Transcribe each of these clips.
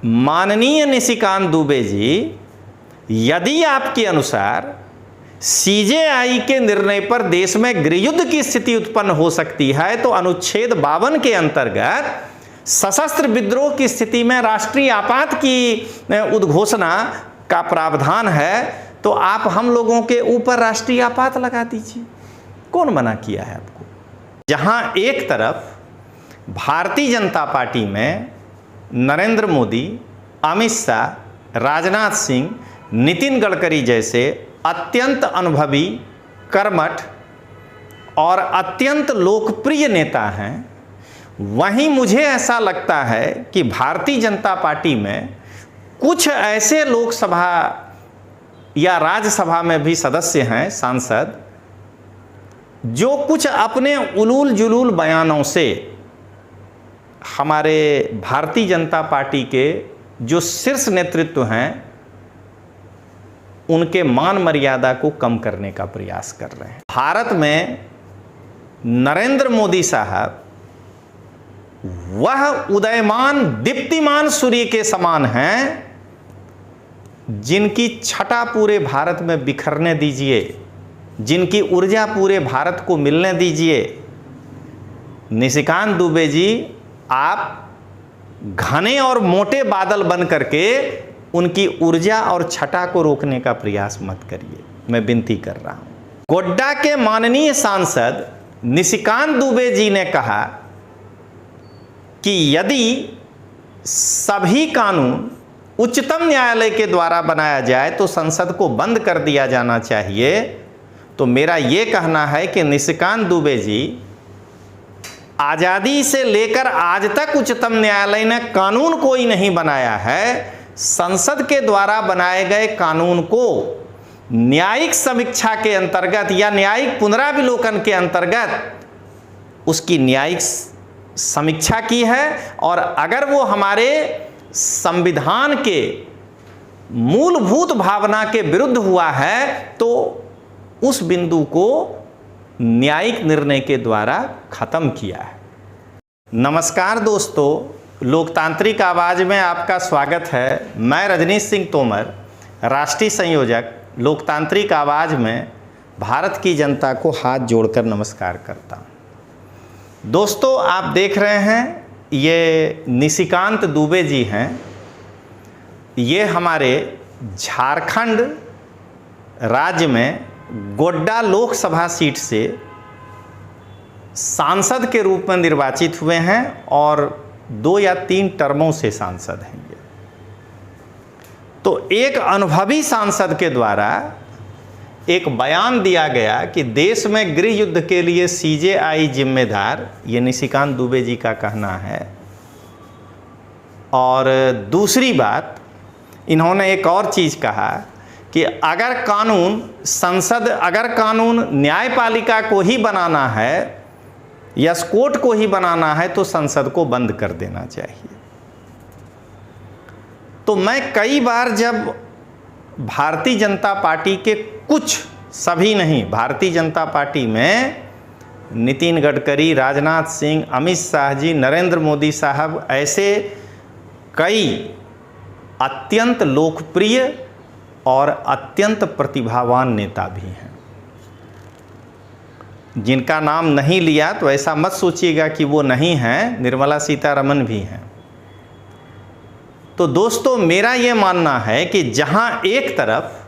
माननीय निशिकांत दुबे जी, यदि आपके अनुसार सीजेआई के निर्णय पर देश में गृहयुद्ध की स्थिति उत्पन्न हो सकती है, तो अनुच्छेद 52 के अंतर्गत सशस्त्र विद्रोह की स्थिति में राष्ट्रीय आपात की उद्घोषणा का प्रावधान है, तो आप हम लोगों के ऊपर राष्ट्रीय आपात लगा दीजिए। कौन मना किया है आपको? जहां एक तरफ भारतीय जनता पार्टी में नरेंद्र मोदी, अमित शाह, राजनाथ सिंह, नितिन गडकरी जैसे अत्यंत अनुभवी, कर्मठ और अत्यंत लोकप्रिय नेता हैं, वहीं मुझे ऐसा लगता है कि भारतीय जनता पार्टी में कुछ ऐसे लोकसभा या राज्यसभा में भी सदस्य हैं, सांसद, जो कुछ अपने उलूल जुलूल बयानों से हमारे भारतीय जनता पार्टी के जो शीर्ष नेतृत्व हैं उनके मान मर्यादा को कम करने का प्रयास कर रहे हैं। भारत में नरेंद्र मोदी साहब वह उदयमान दीप्तिमान सूर्य के समान हैं जिनकी छटा पूरे भारत में बिखरने दीजिए, जिनकी ऊर्जा पूरे भारत को मिलने दीजिए। निशिकांत दुबे जी, आप घने और मोटे बादल बन करके उनकी ऊर्जा और छटा को रोकने का प्रयास मत करिए, मैं विनती कर रहा हूं। गोड्डा के माननीय सांसद निशिकांत दुबे जी ने कहा कि यदि सभी कानून उच्चतम न्यायालय के द्वारा बनाया जाए तो संसद को बंद कर दिया जाना चाहिए। तो मेरा यह कहना है कि निशिकांत दुबे जी, आज़ादी से लेकर आज तक उच्चतम न्यायालय ने कानून कोई नहीं बनाया है। संसद के द्वारा बनाए गए कानून को न्यायिक समीक्षा के अंतर्गत या न्यायिक पुनराविलोकन के अंतर्गत उसकी न्यायिक समीक्षा की है, और अगर वो हमारे संविधान के मूलभूत भावना के विरुद्ध हुआ है तो उस बिंदु को न्यायिक निर्णय के द्वारा खत्म किया है। नमस्कार दोस्तों, लोकतांत्रिक आवाज में आपका स्वागत है। मैं रजनीश सिंह तोमर, राष्ट्रीय संयोजक लोकतांत्रिक आवाज में भारत की जनता को हाथ जोड़कर नमस्कार करता हूं। दोस्तों, आप देख रहे हैं ये निशिकांत दुबे जी हैं। ये हमारे झारखंड राज्य में गोड्डा लोकसभा सीट से सांसद के रूप में निर्वाचित हुए हैं और 2 या 3 टर्मों से सांसद हैं ये। तो एक अनुभवी सांसद के द्वारा एक बयान दिया गया कि देश में गृह युद्ध के लिए सीजेआई जिम्मेदार, ये निशिकांत दुबे जी का कहना है। और दूसरी बात, इन्होंने एक और चीज़ कहा कि अगर कानून न्यायपालिका को ही बनाना है या कोर्ट को ही बनाना है तो संसद को बंद कर देना चाहिए। तो मैं कई बार जब भारतीय जनता पार्टी के कुछ, सभी नहीं, भारतीय जनता पार्टी में नितिन गडकरी, राजनाथ सिंह, अमित शाह जी, नरेंद्र मोदी साहब, ऐसे कई अत्यंत लोकप्रिय और अत्यंत प्रतिभावान नेता भी हैं, जिनका नाम नहीं लिया तो ऐसा मत सोचिएगा कि वो नहीं हैं। निर्मला सीतारमण भी हैं। तो दोस्तों, मेरा ये मानना है कि जहां एक तरफ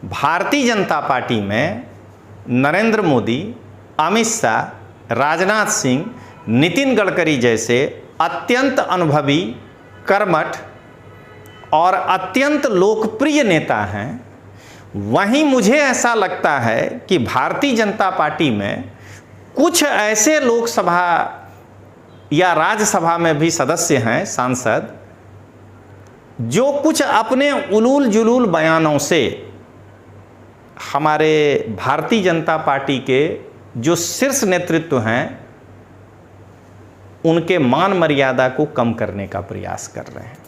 भारतीय जनता पार्टी में नरेंद्र मोदी, अमित शाह, राजनाथ सिंह, नितिन गडकरी जैसे अत्यंत अनुभवी, कर्मठ और अत्यंत लोकप्रिय नेता हैं, वहीं मुझे ऐसा लगता है कि भारतीय जनता पार्टी में कुछ ऐसे लोकसभा या राज्यसभा में भी सदस्य हैं, सांसद, जो कुछ अपने उलूल जुलूल बयानों से हमारे भारतीय जनता पार्टी के जो शीर्ष नेतृत्व हैं उनके मान मर्यादा को कम करने का प्रयास कर रहे हैं।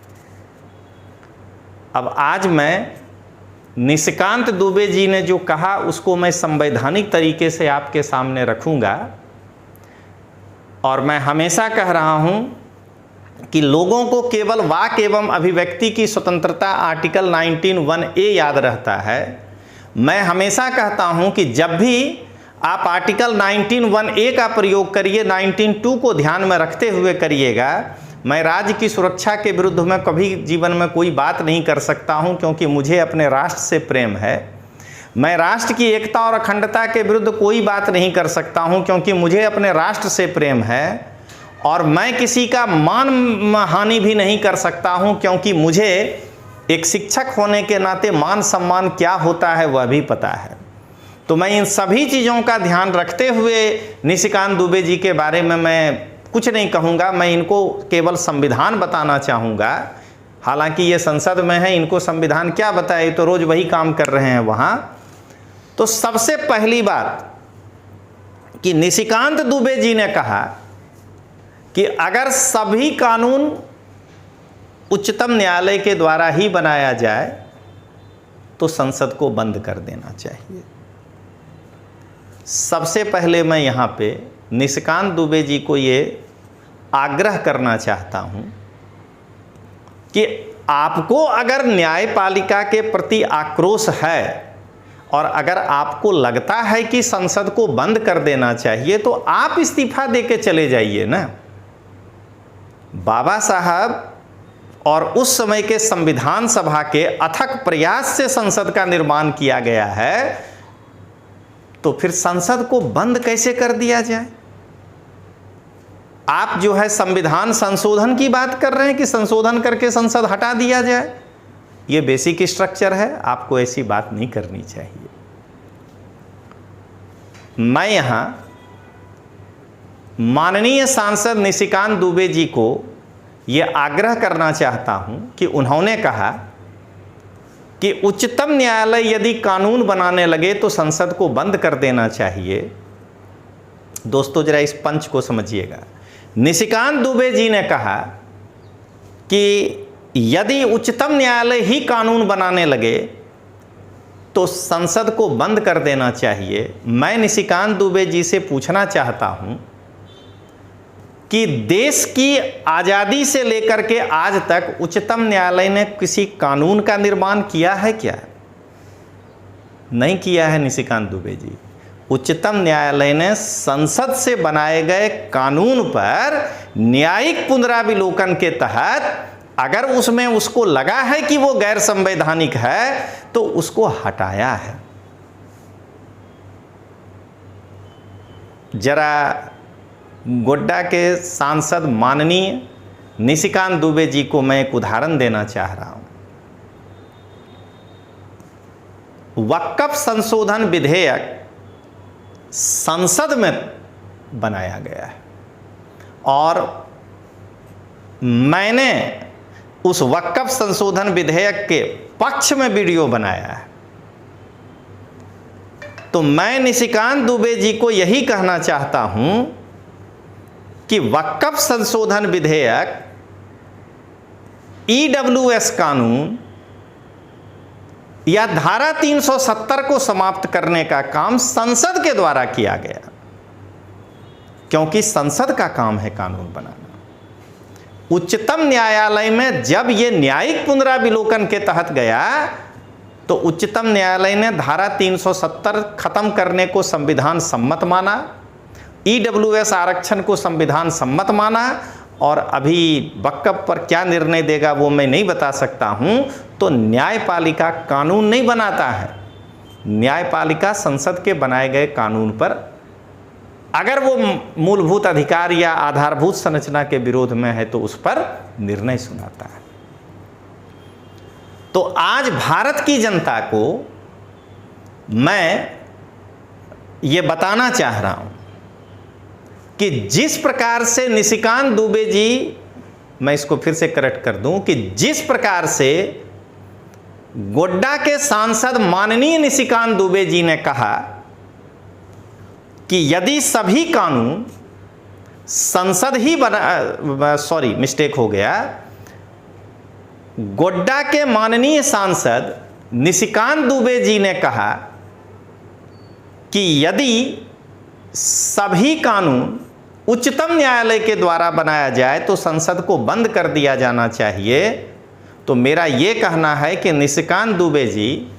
अब आज मैं निशिकांत दुबे जी ने जो कहा उसको मैं संवैधानिक तरीके से आपके सामने रखूंगा। और मैं हमेशा कह रहा हूं कि लोगों को केवल वाक एवं अभिव्यक्ति की स्वतंत्रता आर्टिकल 19(1)A याद रहता है। मैं हमेशा कहता हूं कि जब भी आप आर्टिकल 19(1)A का प्रयोग करिए, 19(2) को ध्यान में रखते हुए करिएगा। मैं राज्य की सुरक्षा के विरुद्ध में कभी जीवन में कोई बात नहीं कर सकता हूं, क्योंकि मुझे अपने राष्ट्र से प्रेम है। मैं राष्ट्र की एकता और अखंडता के विरुद्ध कोई बात नहीं कर सकता हूं, क्योंकि मुझे अपने राष्ट्र से प्रेम है। और मैं किसी का मान हानि भी नहीं कर सकता हूं, क्योंकि मुझे एक शिक्षक होने के नाते मान सम्मान क्या होता है वह भी पता है। तो मैं इन सभी चीज़ों का ध्यान रखते हुए निशिकांत दुबे जी के बारे में मैं कुछ नहीं कहूँगा। मैं इनको केवल संविधान बताना चाहूँगा। हालांकि ये संसद में है, इनको संविधान क्या बताए, तो रोज़ वही काम कर रहे हैं वहाँ। तो सबसे पहली बात कि निशिकांत दुबे जी ने कहा कि अगर सभी कानून उच्चतम न्यायालय के द्वारा ही बनाया जाए तो संसद को बंद कर देना चाहिए। सबसे पहले मैं यहाँ पे निशिकांत दुबे जी को ये आग्रह करना चाहता हूँ कि आपको अगर न्यायपालिका के प्रति आक्रोश है और अगर आपको लगता है कि संसद को बंद कर देना चाहिए, तो आप इस्तीफा देके चले जाइए ना। बाबा साहब और उस समय के संविधान सभा के अथक प्रयास से संसद का निर्माण किया गया है, तो फिर संसद को बंद कैसे कर दिया जाए? आप जो है संविधान संशोधन की बात कर रहे हैं कि संशोधन करके संसद हटा दिया जाए। ये बेसिक स्ट्रक्चर है, आपको ऐसी बात नहीं करनी चाहिए। मैं यहां माननीय सांसद निशिकांत दुबे जी को यह आग्रह करना चाहता हूं कि उन्होंने कहा कि उच्चतम न्यायालय यदि कानून बनाने लगे तो संसद को बंद कर देना चाहिए। दोस्तों जरा इस पंच को समझिएगा। निशिकांत दुबे जी ने कहा कि यदि उच्चतम न्यायालय ही कानून बनाने लगे तो संसद को बंद कर देना चाहिए। मैं निशिकांत दुबे जी से पूछना चाहता हूं कि देश की आज़ादी से लेकर के आज तक उच्चतम न्यायालय ने किसी कानून का निर्माण किया है क्या? नहीं किया है निशिकांत दुबे जी। उच्चतम न्यायालय ने संसद से बनाए गए कानून पर न्यायिक पुनराविलोकन के तहत अगर उसमें उसको लगा है कि वो गैर संवैधानिक है तो उसको हटाया है। जरा गोड्डा के सांसद माननीय निशिकांत दुबे जी को मैं एक उदाहरण देना चाह रहा हूं। वक्फ संशोधन विधेयक संसद में बनाया गया है और मैंने उस वक्फ संशोधन विधेयक के पक्ष में वीडियो बनाया है। तो मैं निशिकांत दुबे जी को यही कहना चाहता हूं कि वक्फ संशोधन विधेयक, ईडब्ल्यूएस कानून या धारा 370 को समाप्त करने का काम संसद के द्वारा किया गया, क्योंकि संसद का काम है कानून बनाना। उच्चतम न्यायालय में जब यह न्यायिक पुनराविलोकन के तहत गया तो उच्चतम न्यायालय ने धारा 370 खत्म करने को संविधान सम्मत माना, ईडब्ल्यूएस आरक्षण को संविधान सम्मत माना, और अभी वक्फ पर क्या निर्णय देगा वो मैं नहीं बता सकता हूं। तो न्यायपालिका कानून नहीं बनाता है, न्यायपालिका संसद के बनाए गए कानून पर अगर वो मूलभूत अधिकार या आधारभूत संरचना के विरोध में है तो उस पर निर्णय सुनाता है। तो आज भारत की जनता को मैं ये बताना चाह रहा हूं कि जिस प्रकार से निशिकांत दुबे जी, मैं इसको फिर से करेक्ट कर दूं, कि जिस प्रकार से गोड्डा के सांसद माननीय निशिकांत दुबे जी ने कहा कि यदि सभी कानून संसद ही बना, सॉरी मिस्टेक हो गया, गोड्डा के माननीय सांसद निशिकांत दुबे जी ने कहा कि यदि सभी कानून उच्चतम न्यायालय के द्वारा बनाया जाए तो संसद को बंद कर दिया जाना चाहिए, तो मेरा ये कहना है कि निशिकांत दुबे जी,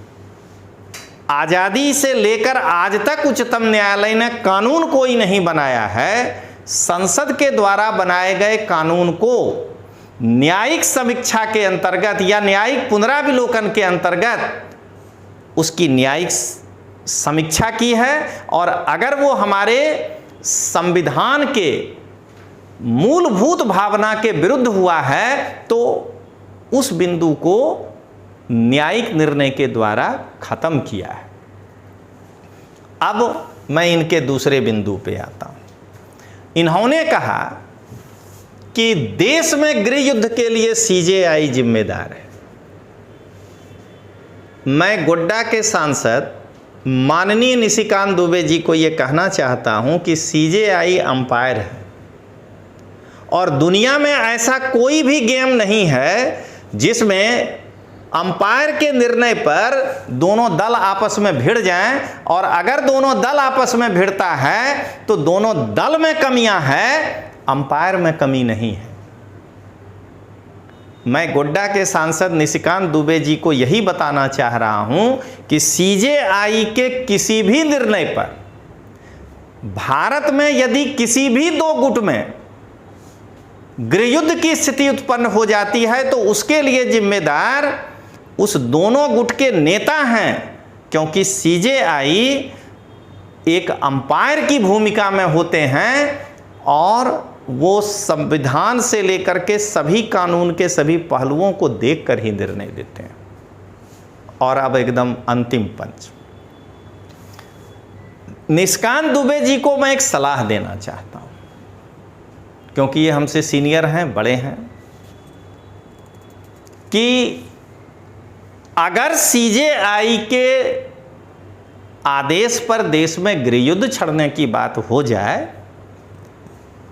आज़ादी से लेकर आज तक उच्चतम न्यायालय ने कानून कोई नहीं बनाया है। संसद के द्वारा बनाए गए कानून को न्यायिक समीक्षा के अंतर्गत या न्यायिक पुनराविलोकन के अंतर्गत उसकी न्यायिक समीक्षा की है, और अगर वो हमारे संविधान के मूलभूत भावना के विरुद्ध हुआ है तो उस बिंदु को न्यायिक निर्णय के द्वारा खत्म किया है। अब मैं इनके दूसरे बिंदु पे आता हूं। इन्होंने कहा कि देश में गृह युद्ध के लिए सीजेआई जिम्मेदार है। मैं गोड्डा के सांसद माननीय निशिकांत दुबे जी को यह कहना चाहता हूं कि सीजेआई अंपायर है, और दुनिया में ऐसा कोई भी गेम नहीं है जिसमें अंपायर के निर्णय पर दोनों दल आपस में भिड़ जाएं, और अगर दोनों दल आपस में भिड़ता है तो दोनों दल में कमियां हैं, अंपायर में कमी नहीं है। मैं गोड्डा के सांसद निशिकांत दुबे जी को यही बताना चाह रहा हूं कि सीजेआई के किसी भी निर्णय पर भारत में यदि किसी भी दो गुट में गृहयुद्ध की स्थिति उत्पन्न हो जाती है तो उसके लिए जिम्मेदार उस दोनों गुट के नेता हैं, क्योंकि सीजेआई एक अंपायर की भूमिका में होते हैं और वो संविधान से लेकर के सभी कानून के सभी पहलुओं को देखकर ही निर्णय देते हैं। और अब एकदम अंतिम पंच, निशिकांत दुबे जी को मैं एक सलाह देना चाहता हूं, क्योंकि ये हमसे सीनियर हैं, बड़े हैं, कि अगर सीजेआई के आदेश पर देश में गृहयुद्ध छड़ने की बात हो जाए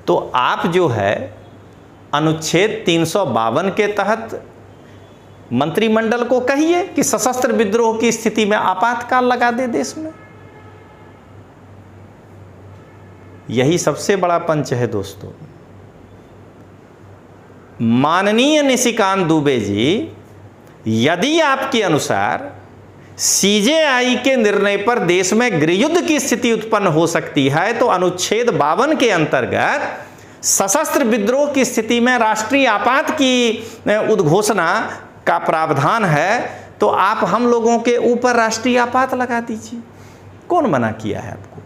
तो आप जो है अनुच्छेद 352 के तहत मंत्रिमंडल को कहिए कि सशस्त्र विद्रोह की स्थिति में आपातकाल लगा दे देश में। यही सबसे बड़ा पंच है दोस्तों। माननीय निशिकांत दुबे जी, यदि आपके अनुसार सीजेआई के निर्णय पर देश में गृहयुद्ध की स्थिति उत्पन्न हो सकती है तो अनुच्छेद 52 के अंतर्गत सशस्त्र विद्रोह की स्थिति में राष्ट्रीय आपात की उद्घोषणा का प्रावधान है, तो आप हम लोगों के ऊपर राष्ट्रीय आपात लगा दीजिए। कौन मना किया है आपको?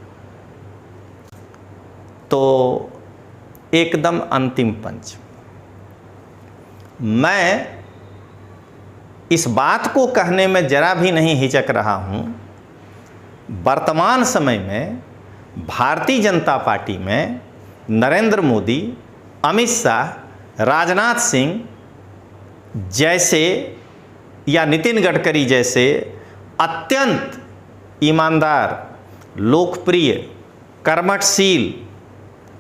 तो एकदम अंतिम पंच, मैं इस बात को कहने में जरा भी नहीं हिचक रहा हूं, वर्तमान समय में भारतीय जनता पार्टी में नरेंद्र मोदी, अमित शाह, राजनाथ सिंह जैसे या नितिन गडकरी जैसे अत्यंत ईमानदार, लोकप्रिय, कर्मठशील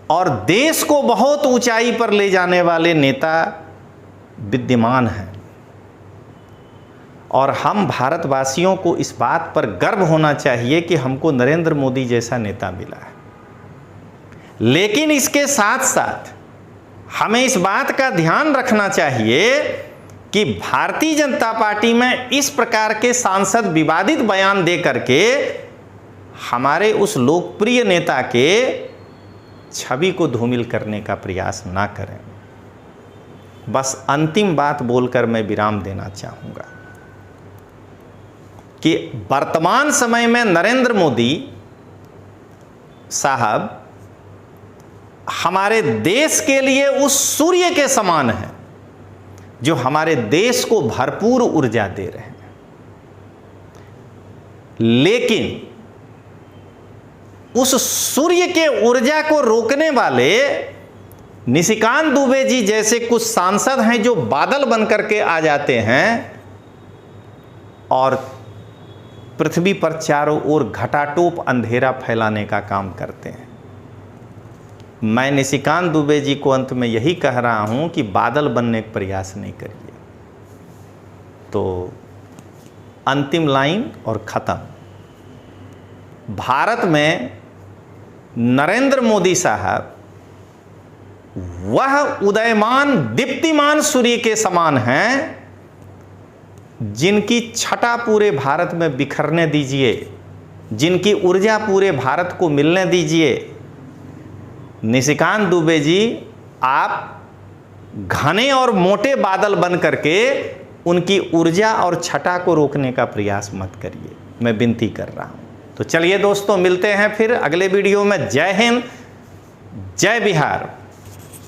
और देश को बहुत ऊंचाई पर ले जाने वाले नेता विद्यमान हैं, और हम भारतवासियों को इस बात पर गर्व होना चाहिए कि हमको नरेंद्र मोदी जैसा नेता मिला है। लेकिन इसके साथ साथ हमें इस बात का ध्यान रखना चाहिए कि भारतीय जनता पार्टी में इस प्रकार के सांसद विवादित बयान दे करके हमारे उस लोकप्रिय नेता के छवि को धूमिल करने का प्रयास ना करें। बस अंतिम बात बोलकर मैं विराम देना चाहूँगा कि वर्तमान समय में नरेंद्र मोदी साहब हमारे देश के लिए उस सूर्य के समान है जो हमारे देश को भरपूर ऊर्जा दे रहे हैं। लेकिन उस सूर्य के ऊर्जा को रोकने वाले निशिकांत दुबे जी जैसे कुछ सांसद हैं जो बादल बनकर के आ जाते हैं और पृथ्वी पर चारों ओर घटाटोप अंधेरा फैलाने का काम करते हैं। मैं निशिकांत दुबे जी को अंत में यही कह रहा हूं कि बादल बनने का प्रयास नहीं करिए। तो अंतिम लाइन और ख़त्म। भारत में नरेंद्र मोदी साहब वह उदयमान दीप्तिमान सूर्य के समान हैं, जिनकी छटा पूरे भारत में बिखरने दीजिए, जिनकी ऊर्जा पूरे भारत को मिलने दीजिए। निशिकांत दुबे जी, आप घने और मोटे बादल बन करके उनकी ऊर्जा और छटा को रोकने का प्रयास मत करिए, मैं विनती कर रहा हूं। तो चलिए दोस्तों, मिलते हैं फिर अगले वीडियो में। जय हिंद, जय बिहार।